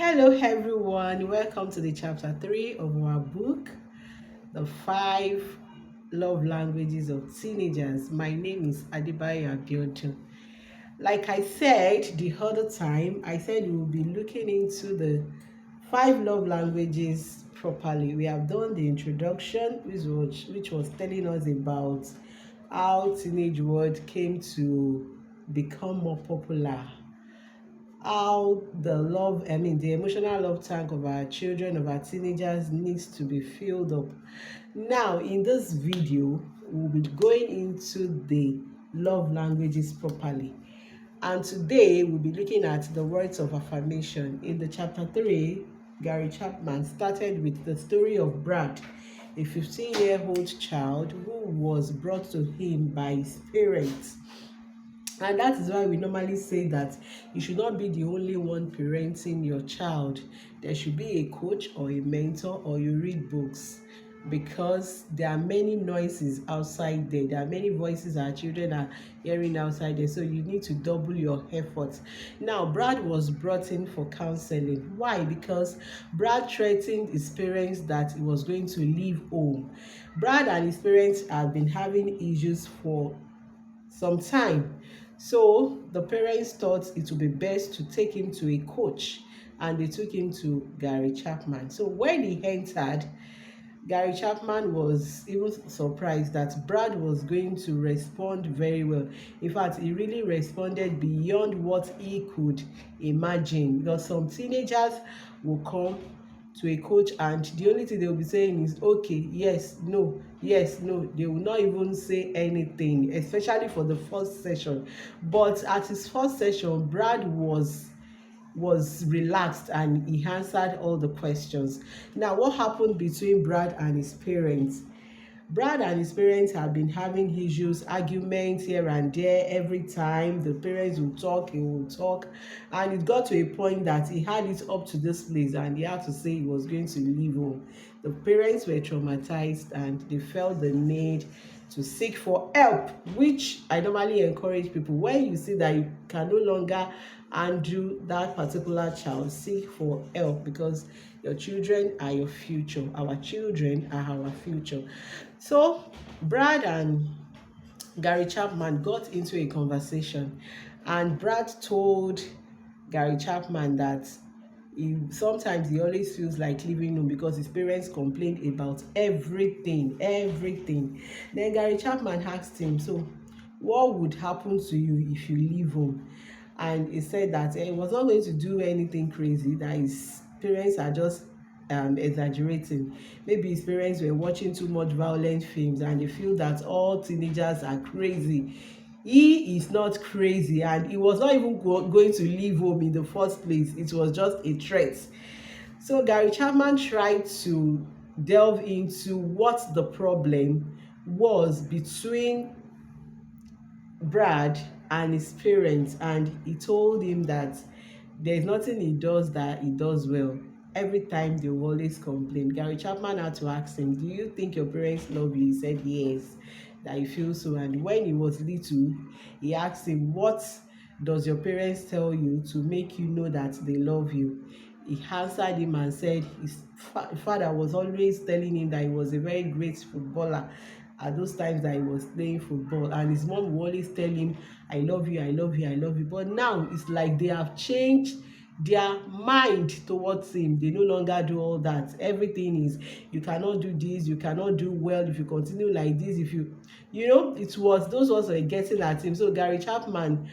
Hello, everyone. Welcome to the chapter 3 of our book, The Five Love Languages of Teenagers. My name is Adibayo Abiodun. Like I said the other time, I said we will be looking into the five love languages properly. We have done the introduction, which was telling us about how teenage world came to become more popular, how the emotional love tank of our children, of our teenagers needs to be filled up. Now, in this video, we'll be going into the love languages properly. And today, we'll be looking at the words of affirmation. In the chapter 3, Gary Chapman started with the story of Brad, a 15-year-old child who was brought to him by his parents. And that is why we normally say that you should not be the only one parenting your child. There should be a coach or a mentor, or you read books, because there are many noises outside there. There are many voices our children are hearing outside there. So you need to double your efforts. Now, Brad was brought in for counseling. Why? Because Brad threatened his parents that he was going to leave home. Brad and his parents have been having issues for some time. So the parents thought it would be best to take him to a coach, and they took him to Gary Chapman. So when he entered, Gary Chapman was even surprised that Brad was going to respond very well. In fact, he really responded beyond what he could imagine, because some teenagers will come to a coach and the only thing they will be saying is okay, yes, no, yes, no. They will not even say anything, especially for the first session. But at his first session, Brad was relaxed and he answered all the questions. Now, what happened between Brad and his parents? Brad and his parents have been having issues, arguments here and there. Every time the parents will talk, he will talk, and it got to a point that he had it up to this place and he had to say he was going to leave home. The parents were traumatized and they felt the need to seek for help, which I normally encourage people. When you see that you can no longer handle that particular child, seek for help, because your children are your future. Our children are our future. So Brad and Gary Chapman got into a conversation, and Brad told Gary Chapman that sometimes he always feels like leaving home because his parents complained about everything. Then Gary Chapman asked him, so what would happen to you if you leave home? And he said that he was not going to do anything crazy, that his parents are just exaggerating. Maybe his parents were watching too much violent films and they feel that all teenagers are crazy. He is not crazy, and he was not even going to leave home in the first place. It was just a threat. So Gary Chapman tried to delve into what the problem was between Brad and his parents, and he told him that there's nothing he does that he does well. Every time they will always complain. Gary Chapman had to ask him, do you think your parents love you? He said yes, that he feels so. And when he was little, he asked him, what does your parents tell you to make you know that they love you? He answered him and said his father was always telling him that he was a very great footballer at those times that he was playing football, and his mom would always tell him, I love you, I love you, I love you. But now it's like they have changed their mind towards him. They no longer do all that. Everything is, you cannot do this, you cannot do well if you continue like this. If it was those ones were getting at him. So Gary Chapman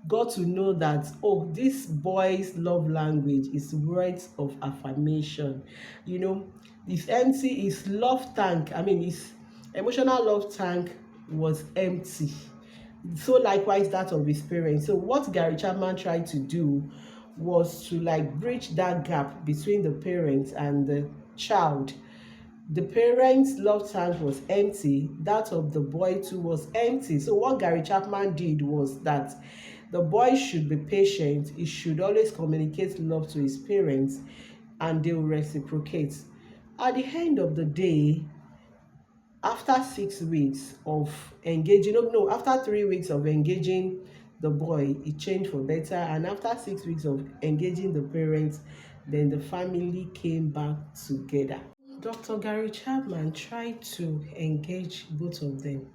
got to know that, oh, this boy's love language is words of affirmation. His empty, his love tank, his emotional love tank was empty. So likewise that of his parents. So what Gary Chapman tried to do was to bridge that gap between the parents and the child. The parents' love tank was empty, that of the boy too was empty. So what Gary Chapman did was that the boy should be patient, he should always communicate love to his parents, and they will reciprocate. At the end of the day, after 6 weeks of engaging, no, after 3 weeks of engaging the boy, it changed for better. And after 6 weeks of engaging the parents, then the family came back together. Dr. Gary Chapman tried to engage both of them,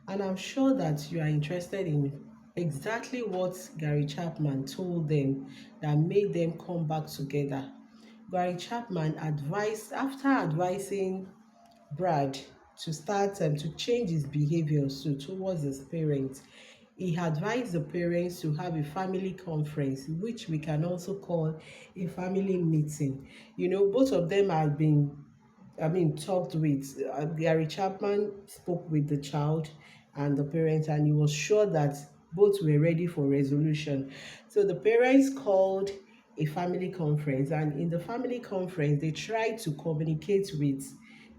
and I'm sure that you are interested in exactly what Gary Chapman told them that made them come back together. Gary Chapman advised, after advising Brad to start to change his behavior towards his parents, he advised the parents to have a family conference, which we can also call a family meeting. Both of them have been, talked with. Gary Chapman spoke with the child and the parents, and he was sure that both were ready for resolution. So the parents called a family conference, and in the family conference, they tried to communicate with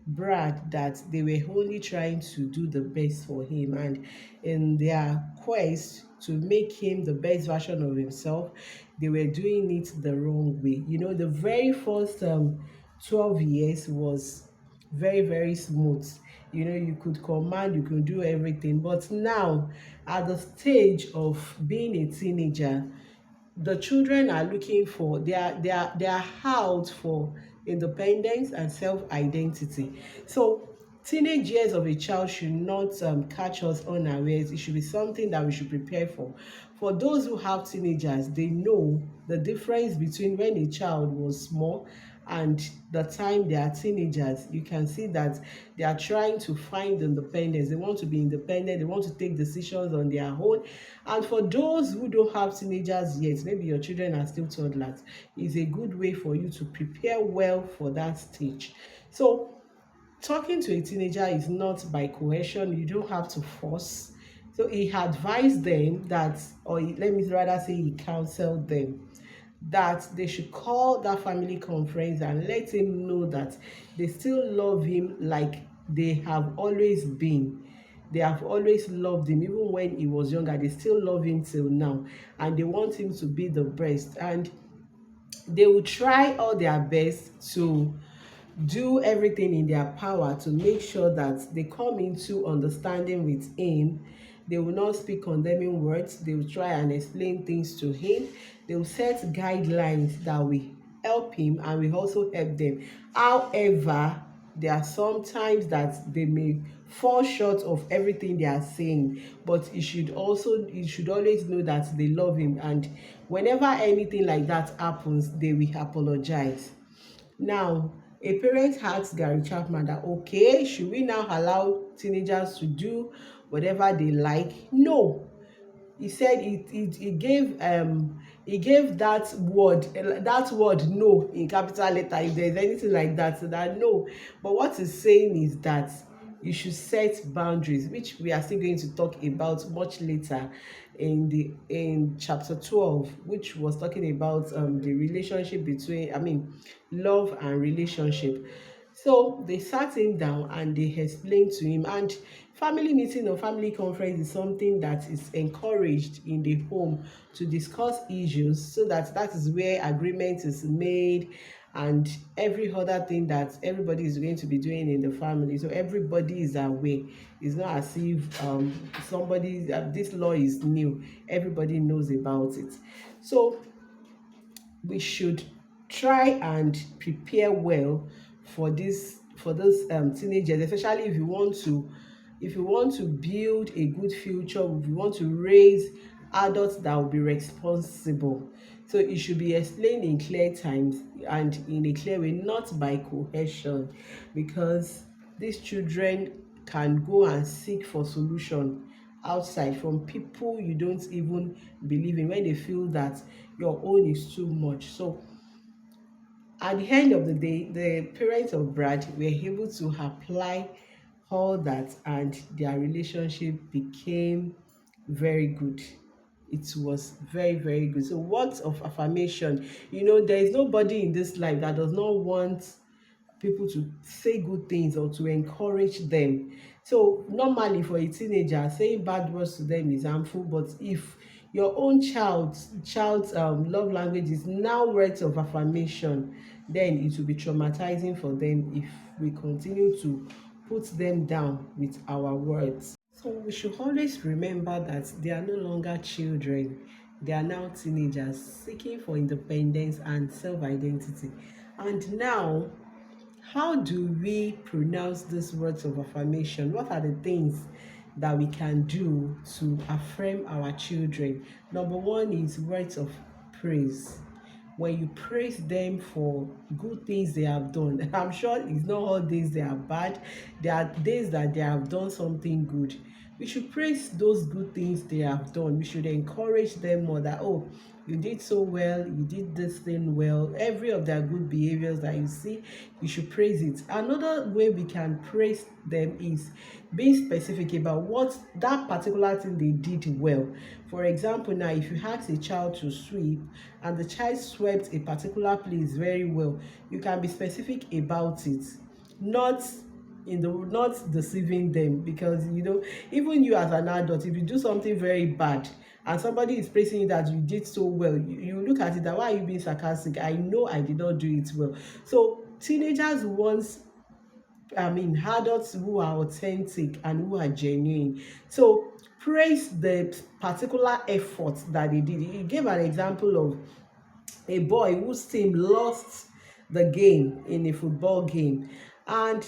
Brad that they were only trying to do the best for him, and in their quest to make him the best version of himself, they were doing it the wrong way. The very first 12 years was very, very smooth. You could command, you could do everything. But now, at the stage of being a teenager, the children are looking for, they are out for independence and self-identity. So teenage years of a child should not catch us unawares. It should be something that we should prepare for those who have teenagers. They know the difference between when a child was small and the time they are teenagers. You can see that they are trying to find independence. They want to be independent, they want to take decisions on their own. And for those who don't have teenagers yet, maybe your children are still toddlers, it's a good way for you to prepare well for that stage. So talking to a teenager is not by coercion. You don't have to force. So he advised them that, or let me rather say he counseled them that they should call that family conference and let him know that they still love him like they have always been. They have always loved him even when he was younger. They still love him till now, and they want him to be the best, and they will try all their best to do everything in their power to make sure that they come into understanding with him. They will not speak condemning words. They will try and explain things to him. They will set guidelines that will help him and will also help them. However, there are some times that they may fall short of everything they are saying, but you should always know that they love him, and whenever anything like that happens, they will apologize. Now, a parent asked Gary Chapman that, okay, should we now allow teenagers to do whatever they like? No. He said he gave that word no in capital letter. If there's anything like that, so that no. But what he's saying is that you should set boundaries, which we are still going to talk about much later in chapter 12, which was talking about the relationship between, love and relationship. So they sat him down and they explained to him. And family meeting or family conference is something that is encouraged in the home to discuss issues, so that is where agreement is made and every other thing that everybody is going to be doing in the family. So everybody is aware. It's not as if somebody this law is new. Everybody knows about it. So we should try and prepare well for those teenagers, especially if you want to build a good future, if you want to raise adults that will be responsible. So it should be explained in clear times and in a clear way, not by coercion, because these children can go and seek for solution outside from people you don't even believe in when they feel that your own is too much. So at the end of the day, the parents of Brad were able to apply all that, and their relationship became very good. It was very, very good. So words of affirmation, there is nobody in this life that does not want people to say good things or to encourage them. So normally for a teenager, saying bad words to them is harmful, but if your own child's love language is now words of affirmation, then it will be traumatizing for them if we continue to put them down with our words. So we should always remember that they are no longer children. They are now teenagers seeking for independence and self-identity. And now, how do we pronounce these words of affirmation? What are the things that we can do to affirm our children? Number one is words of praise. When you praise them for good things they have done, I'm sure it's not all days they are bad. There are days that they have done something good. We should praise those good things they have done. We should encourage them more that, oh, you did so well, you did this thing well. Every of their good behaviors that you see, you should praise it. Another way we can praise them is being specific about what that particular thing they did well. For example, now if you ask a child to sweep and the child swept a particular place very well, you can be specific about it, not not deceiving them, because even you as an adult, if you do something very bad and somebody is praising you that you did so well, you look at it that, why are you being sarcastic? I know I did not do it well. So teenagers want, adults who are authentic and who are genuine. So praise the particular effort that they did. He gave an example of a boy whose team lost the game in a football game, and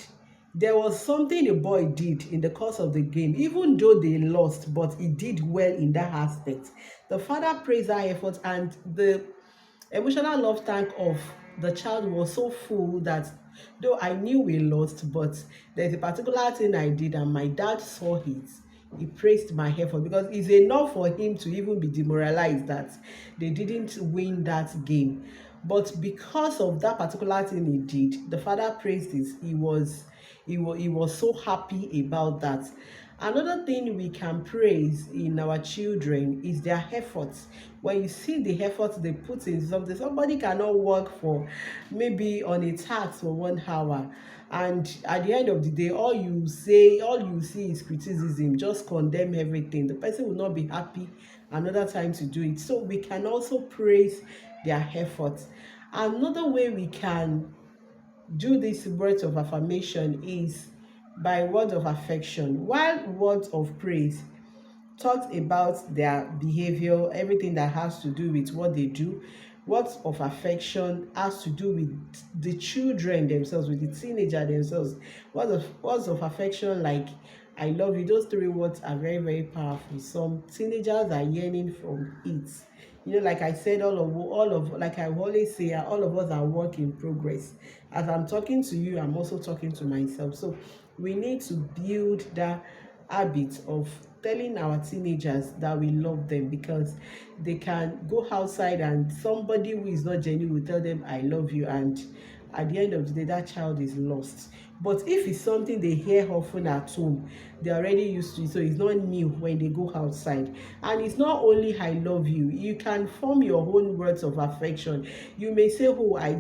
there was something the boy did in the course of the game. Even though they lost, but he did well in that aspect. The father praised that effort, and the emotional love tank of the child was so full that, though I knew we lost, but there's a particular thing I did and my dad saw it. He praised my effort, because it's enough for him to even be demoralized that they didn't win that game. But because of that particular thing he did, the father praised it. He was so happy about that. Another thing we can praise in our children is their efforts. When you see the efforts they put in something, somebody cannot work for maybe on a task for 1 hour, and at the end of the day, all you see is criticism, just condemn everything. The person will not be happy another time to do it. So we can also praise their efforts. Another way we can do this words of affirmation is by words of affection. While words of praise talks about their behavior, everything that has to do with what they do, words of affection has to do with the children themselves, with the teenager themselves. Words of affection like I love you, those three words are very, very powerful. Some teenagers are yearning from it. Like I said, like I always say, all of us are work in progress. As I'm talking to you, I'm also talking to myself. So we need to build that habit of telling our teenagers that we love them, because they can go outside and somebody who is not genuine will tell them I love you, and at the end of the day that child is lost. But if it's something they hear often at home, they're already used to it, so it's not new when they go outside. And it's not only I love you, you can form your own words of affection. You may say, oh, I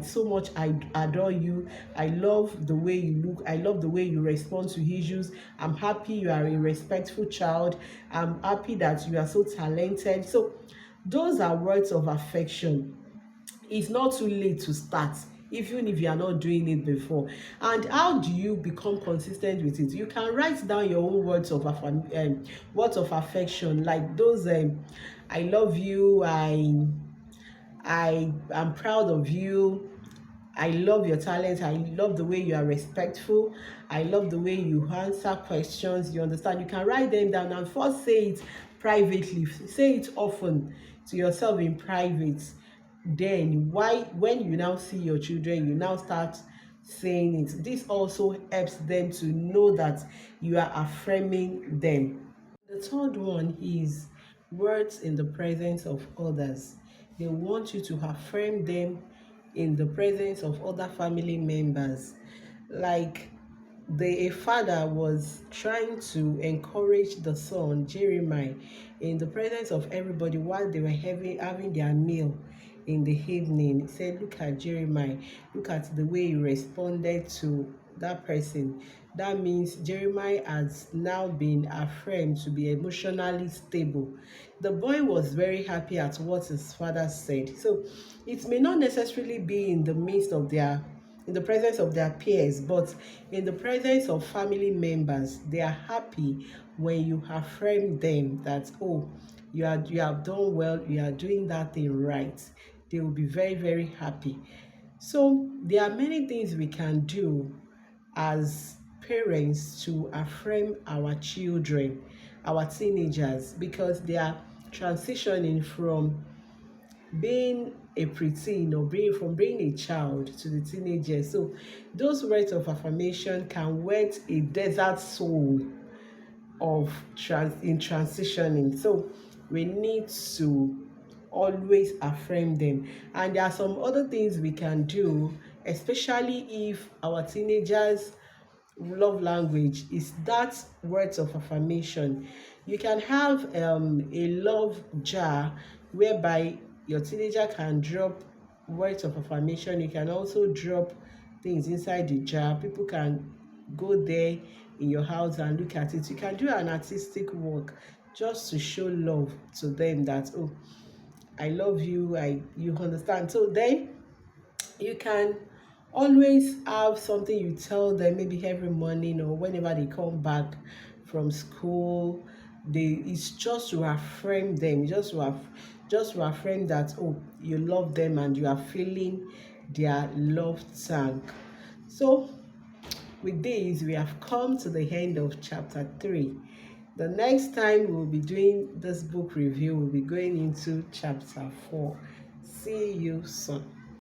adore you, I love the way you look, I love the way you respond to issues, I'm happy you are a respectful child, I'm happy that you are so talented. So those are words of affection. It's not too late to start, even if you are not doing it before. And how do you become consistent with it? You can write down your own words of affection, like those I love you, I am proud of you, I love your talent, I love the way you are respectful, I love the way you answer questions. You understand? You can write them down and first say it privately, say it often to yourself in private. Then when you now see your children, you now start saying it. This also helps them to know that you are affirming them. The third one is words in the presence of others. They want you to affirm them in the presence of other family members. Like a father was trying to encourage the son Jeremiah in the presence of everybody while they were having their meal in the evening. He said, look at Jeremiah, look at the way he responded to that person. That means Jeremiah has now been affirmed to be emotionally stable. The boy was very happy at what his father said. So it may not necessarily be in the presence of their peers, but in the presence of family members. They are happy when you affirm them that, oh, you have done well, you are doing that thing right. They will be very, very happy. So there are many things we can do as parents to affirm our children, our teenagers, because they are transitioning from being a preteen or being a child to the teenager. So those words of affirmation can whet a desert soul in transitioning. So we need to always affirm them. And there are some other things we can do, especially if our teenagers love language is that words of affirmation. You can have a love jar whereby your teenager can drop words of affirmation. You can also drop things inside the jar. People can go there in your house and look at it. You can do an artistic work just to show love to them that, oh, I love you, you understand. So then you can always have something you tell them, maybe every morning or whenever they come back from school. It's just to affirm them, just to affirm that, oh, you love them and you are feeling their love tank. So with this, we have come to the end of chapter 3. The next time we'll be doing this book review, we'll be going into chapter 4. See you soon.